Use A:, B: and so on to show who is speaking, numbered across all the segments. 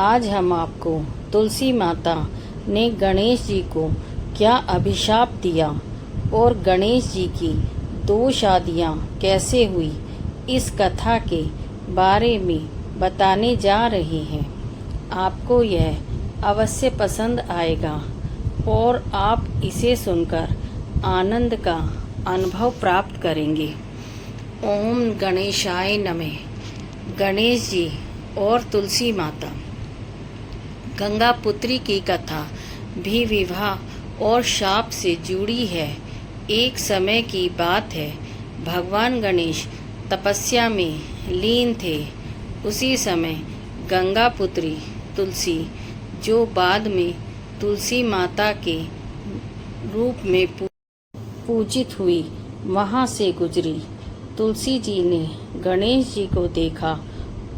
A: आज हम आपको तुलसी माता ने गणेश जी को क्या अभिशाप दिया और गणेश जी की 2 शादियां कैसे हुई, इस कथा के बारे में बताने जा रहे हैं। आपको यह अवश्य पसंद आएगा और आप इसे सुनकर आनंद का अनुभव प्राप्त करेंगे। ओम गणेशाय नमः। गणेश जी और तुलसी माता। गंगा पुत्री की कथा भी विवाह और शाप से जुड़ी है। एक समय की बात है, भगवान गणेश तपस्या में लीन थे। उसी समय गंगा पुत्री तुलसी, जो बाद में तुलसी माता के रूप में पूजित हुई, वहाँ से गुजरी। तुलसी जी ने गणेश जी को देखा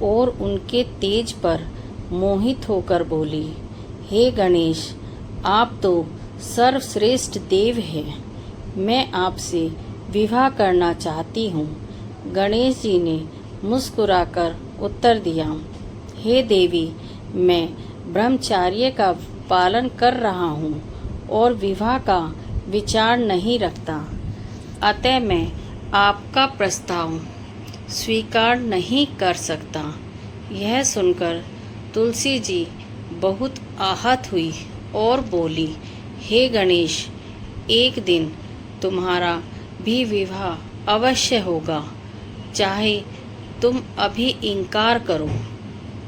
A: और उनके तेज पर मोहित होकर बोली, हे गणेश, आप तो सर्वश्रेष्ठ देव हैं, मैं आपसे विवाह करना चाहती हूँ। गणेश जी ने मुस्कुराकर उत्तर दिया, हे देवी, मैं ब्रह्मचर्य का पालन कर रहा हूँ और विवाह का विचार नहीं रखता, अतः मैं आपका प्रस्ताव स्वीकार नहीं कर सकता। यह सुनकर तुलसी जी बहुत आहत हुई और बोली, हे गणेश, एक दिन तुम्हारा भी विवाह अवश्य होगा, चाहे तुम अभी इनकार करो।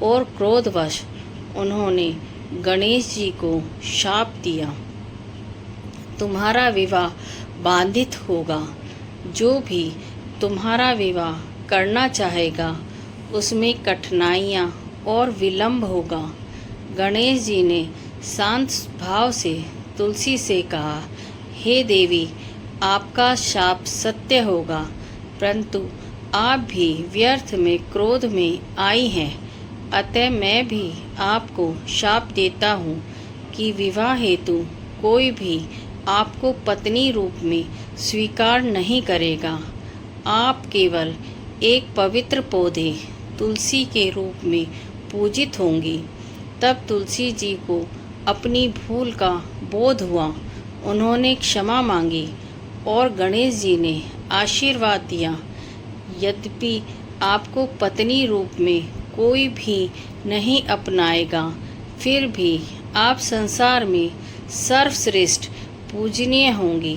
A: और क्रोधवश उन्होंने गणेश जी को शाप दिया, तुम्हारा विवाह बाधित होगा। जो भी तुम्हारा विवाह करना चाहेगा, उसमें कठिनाइयाँ और विलंब होगा। गणेश जी ने शांत भाव से तुलसी से कहा, हे देवी, आपका शाप सत्य होगा, परंतु आप भी व्यर्थ में क्रोध में आई हैं, अतः मैं भी आपको शाप देता हूँ कि विवाह हेतु कोई भी आपको पत्नी रूप में स्वीकार नहीं करेगा। आप केवल एक पवित्र पौधे तुलसी के रूप में पूजित होंगी। तब तुलसी जी को अपनी भूल का बोध हुआ। उन्होंने क्षमा मांगी और गणेश जी ने आशीर्वाद दिया, यद्यपि आपको पत्नी रूप में कोई भी नहीं अपनाएगा, फिर भी आप संसार में सर्वश्रेष्ठ पूजनीय होंगी।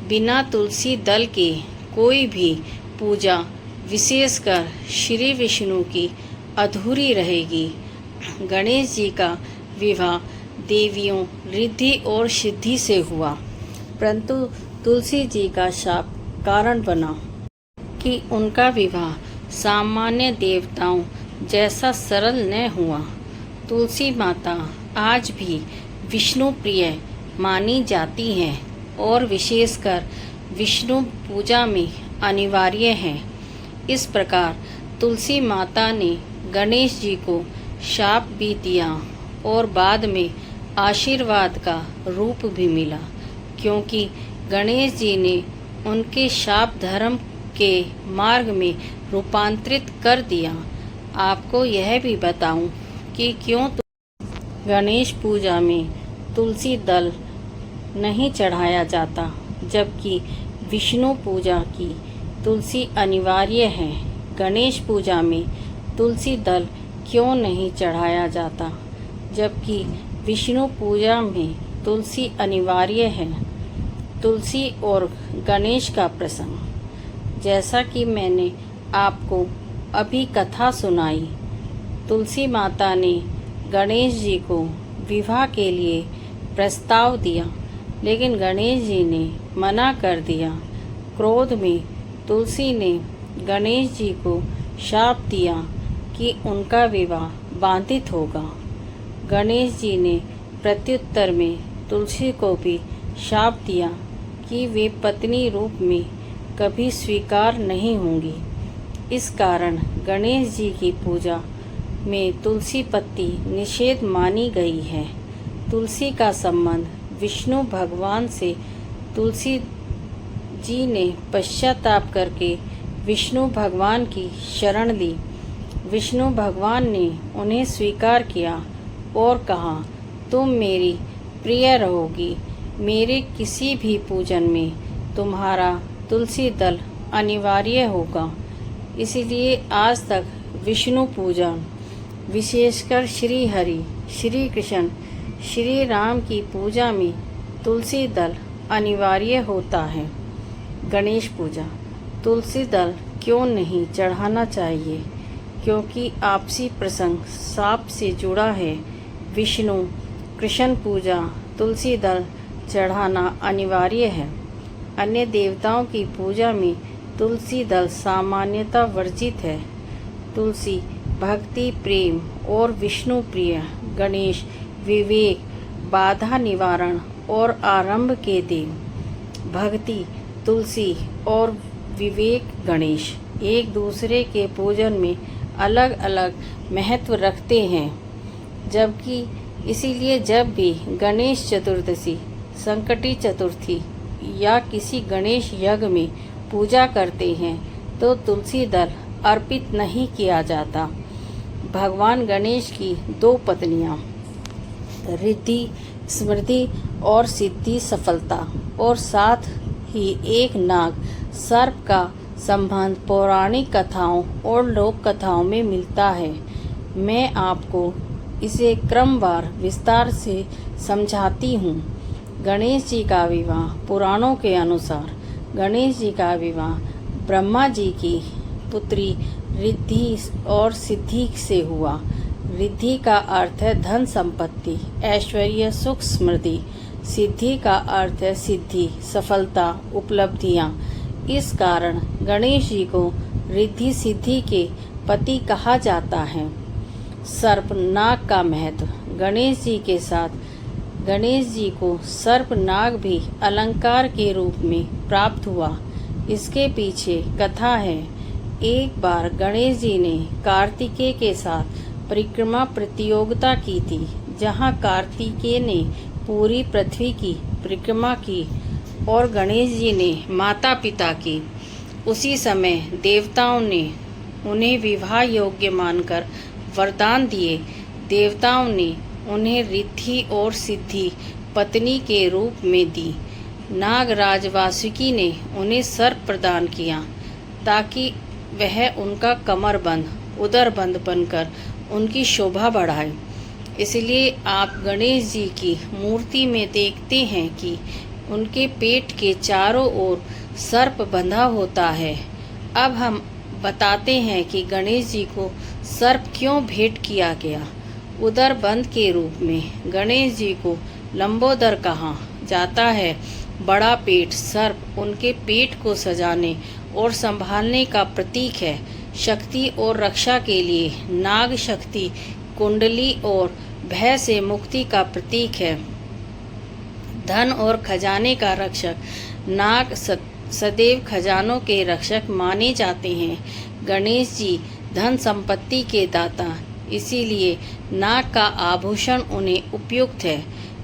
A: बिना तुलसी दल के कोई भी पूजा, विशेषकर श्री विष्णु की, अधूरी रहेगी। गणेश जी का विवाह देवियों रिद्धि और सिद्धि से हुआ, परंतु तुलसी जी का शाप कारण बना कि उनका विवाह सामान्य देवताओं जैसा सरल न हुआ। तुलसी माता आज भी विष्णु प्रिय मानी जाती हैं और विशेषकर विष्णु पूजा में अनिवार्य हैं। इस प्रकार तुलसी माता ने गणेश जी को शाप भी दिया और बाद में आशीर्वाद का रूप भी मिला, क्योंकि गणेश जी ने उनके शाप धर्म के मार्ग में रूपांतरित कर दिया। आपको यह भी बताऊं कि क्यों गणेश पूजा में तुलसी दल नहीं चढ़ाया जाता, जबकि विष्णु पूजा की तुलसी अनिवार्य है। गणेश पूजा में तुलसी दल क्यों नहीं चढ़ाया जाता, जबकि विष्णु पूजा में तुलसी अनिवार्य है। तुलसी और गणेश का प्रसंग। जैसा कि मैंने आपको अभी कथा सुनाई, तुलसी माता ने गणेश जी को विवाह के लिए प्रस्ताव दिया, लेकिन गणेश जी ने मना कर दिया। क्रोध में तुलसी ने गणेश जी को शाप दिया कि उनका विवाह बाधित होगा। गणेश जी ने प्रत्युत्तर में तुलसी को भी शाप दिया कि वे पत्नी रूप में कभी स्वीकार नहीं होंगी। इस कारण गणेश जी की पूजा में तुलसी पत्ती निषेध मानी गई है। तुलसी का संबंध विष्णु भगवान से। तुलसी जी ने पश्चाताप करके विष्णु भगवान की शरण ली। विष्णु भगवान ने उन्हें स्वीकार किया और कहा, तुम मेरी प्रिय रहोगी। मेरे किसी भी पूजन में तुम्हारा तुलसी दल अनिवार्य होगा। इसलिए आज तक विष्णु पूजन, विशेषकर श्री हरि, श्री कृष्ण, श्री राम की पूजा में तुलसी दल अनिवार्य होता है। गणेश पूजा। तुलसी दल क्यों नहीं चढ़ाना चाहिए? क्योंकि आपसी प्रसंग साप से जुड़ा है। विष्णु कृष्ण पूजा तुलसी दल चढ़ाना अनिवार्य है। अन्य देवताओं की पूजा में तुलसी दल सामान्यतः वर्जित है। तुलसी भक्ति, प्रेम और विष्णु प्रिय। गणेश विवेक, बाधा निवारण और आरंभ के देव। भक्ति, तुलसी और विवेक गणेश एक दूसरे के पूजन में अलग अलग महत्व रखते हैं। जबकि इसीलिए जब भी गणेश चतुर्दशी, संकटी चतुर्थी या किसी गणेश यज्ञ में पूजा करते हैं तो तुलसी दल अर्पित नहीं किया जाता। भगवान गणेश की दो पत्नियां, रिद्धि स्मृति और सिद्धि सफलता, और साथ ही एक नाग सर्प का संबंध पौराणिक कथाओं और लोक कथाओं में मिलता है। मैं आपको इसे क्रमवार विस्तार से समझाती हूँ। गणेश जी का विवाह। पुराणों के अनुसार गणेश जी का विवाह ब्रह्मा जी की पुत्री रिद्धि और सिद्धि से हुआ। रिद्धि का अर्थ है धन संपत्ति, ऐश्वर्य, सुख, समृद्धि। सिद्धि का अर्थ है सिद्धि, सफलता, उपलब्धियां। इस कारण गणेश जी को रिद्धि सिद्धि के पति कहा जाता है। सर्प नाग का महत्व। गणेश जी के साथ गणेश जी को सर्प नाग भी अलंकार के रूप में प्राप्त हुआ। इसके पीछे कथा है। एक बार गणेश जी ने कार्तिकेय के साथ परिक्रमा प्रतियोगिता की थी, जहां कार्तिकेय ने पूरी पृथ्वी की परिक्रमा की और गणेश जी ने माता पिता की। उसी समय देवताओं ने उन्हें विवाह योग्य मानकर वरदान दिए। देवताओं ने उन्हें रिद्धि और सिद्धि पत्नी के रूप में दी। नागराज वासुकी ने उन्हें सर्प प्रदान किया ताकि वह उनका कमरबंद, उदरबंद बनकर उनकी शोभा बढ़ाए। इसलिए आप गणेश जी की मूर्ति में देखते हैं कि उनके पेट के चारों ओर सर्प बंधा होता है। अब हम बताते हैं कि गणेश जी को सर्प क्यों भेंट किया गया। उदरबंद के रूप में गणेश जी को लंबोदर कहा जाता है। बड़ा पेट सर्प उनके पेट को सजाने और संभालने का प्रतीक है। शक्ति और रक्षा के लिए नाग शक्ति, कुंडली और भय से मुक्ति का प्रतीक है। धन और खजाने का रक्षक। नाग सदैव खजानों के रक्षक माने जाते हैं। गणेश जी धन संपत्ति के दाता, इसीलिए नाग का आभूषण उन्हें उपयुक्त है।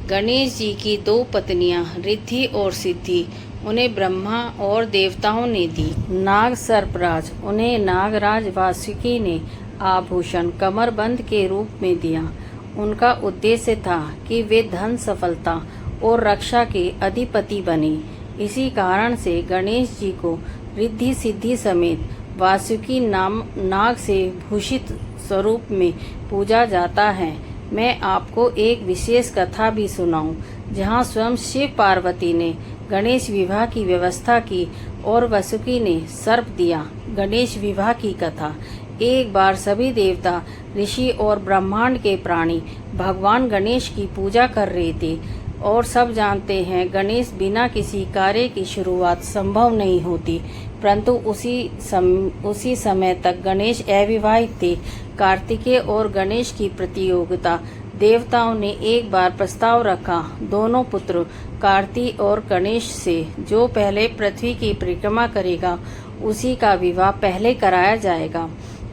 A: गणेश जी की दो पत्नियां रिद्धि और सिद्धि उन्हें ब्रह्मा और देवताओं ने दी। नाग सर्पराज उन्हें नागराज वासुकी ने आभूषण कमरबंद के रूप में दिया। उनका उद्देश्य था कि वे धन, सफलता और रक्षा के अधिपति बने। इसी कारण से गणेश जी को रिद्धि सिद्धि समेत वासुकी नाम नाग से भूषित स्वरूप में पूजा जाता है। मैं आपको एक विशेष कथा भी सुनाऊं, जहां स्वयं शिव पार्वती ने गणेश विवाह की व्यवस्था की और वासुकी ने सर्प दिया। गणेश विवाह की कथा। एक बार सभी देवता, ऋषि और ब्रह्मांड के प्राणी भगवान गणेश की पूजा कर रहे थे और सब जानते हैं गणेश बिना किसी कार्य की शुरुआत संभव नहीं होती। परंतु उसी समय तक गणेश अविवाहित थे। कार्तिकेय और गणेश की प्रतियोगिता। देवताओं ने एक बार प्रस्ताव रखा, दोनों पुत्र कार्तिक और गणेश से जो पहले पृथ्वी की परिक्रमा करेगा उसी का विवाह पहले कराया जाएगा।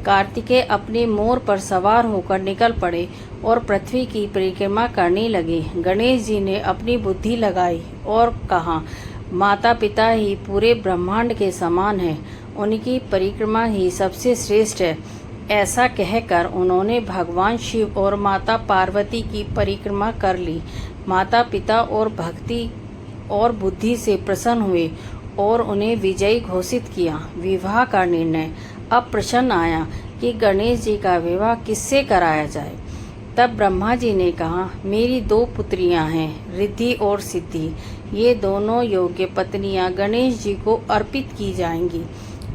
A: कार्तिकेय अपने मोर पर सवार होकर निकल पड़े और पृथ्वी की परिक्रमा करने लगे। गणेश जी ने अपनी बुद्धि लगाई और कहा, माता पिता ही पूरे ब्रह्मांड के समान है, उनकी परिक्रमा ही सबसे श्रेष्ठ है। ऐसा कहकर उन्होंने भगवान शिव और माता पार्वती की परिक्रमा कर ली। माता पिता और भक्ति और बुद्धि से प्रसन्न हुए और उन्हें विजयी घोषित किया। विवाह का निर्णय अब प्रश्न आया कि गणेश जी का विवाह किससे कराया जाए। तब ब्रह्मा जी ने कहा, मेरी 2 पुत्रियां हैं, रिद्धि और सिद्धि। ये दोनों योग्य पत्नियां गणेश जी को अर्पित की जाएंगी।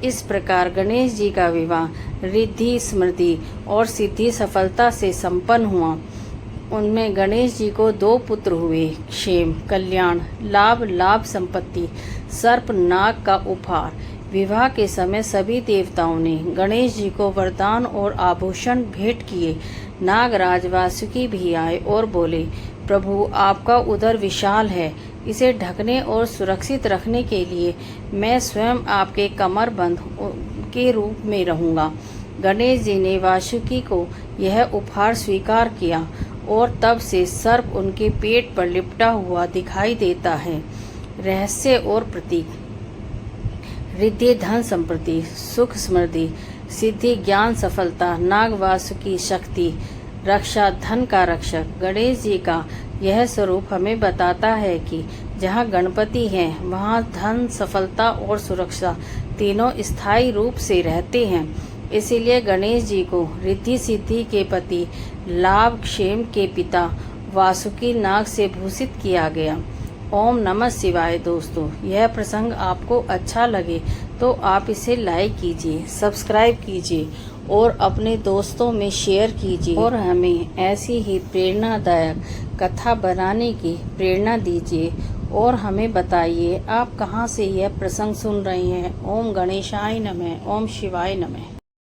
A: इस प्रकार गणेश जी का विवाह रिद्धि, स्मृति और सिद्धि सफलता से संपन्न हुआ। उनमें गणेश जी को 2 पुत्र हुए, क्षेम, कल्याण, लाभ संपत्ति, सर्प नाग का उपहार। विवाह के समय सभी देवताओं ने गणेश जी को वरदान और आभूषण भेंट किए। नागराज वासुकी भी आए और बोले, प्रभु आपका उदर विशाल है, इसे ढकने और सुरक्षित रखने के लिए मैं स्वयं आपके कमरबंद के रूप में रहूँगा। गणेश जी ने वासुकी को यह उपहार स्वीकार किया और तब से सर्प उनके पेट पर लिपटा हुआ दिखाई देता है। रहस्य और प्रतीक। रिद्धि धन संपत्ति, सुख समृद्धि, सिद्धि ज्ञान सफलता, नाग वासुकी शक्ति, रक्षा धन का रक्षक। गणेश जी का यह स्वरूप हमें बताता है कि जहाँ गणपति हैं वहाँ धन, सफलता और सुरक्षा तीनों स्थायी रूप से रहते हैं। इसीलिए गणेश जी को रिद्धि सिद्धि के पति, लाभ क्षेम के पिता वासुकी नाग से भूषित किया गया। ओम नमः शिवाय। दोस्तों, यह प्रसंग आपको अच्छा लगे तो आप इसे लाइक कीजिए, सब्सक्राइब कीजिए और अपने दोस्तों में शेयर कीजिए और हमें ऐसी ही प्रेरणादायक कथा बनाने की प्रेरणा दीजिए और हमें बताइए आप कहाँ से यह प्रसंग सुन रहे हैं। ओम गणेशाय नमः, ओम शिवाय नमः।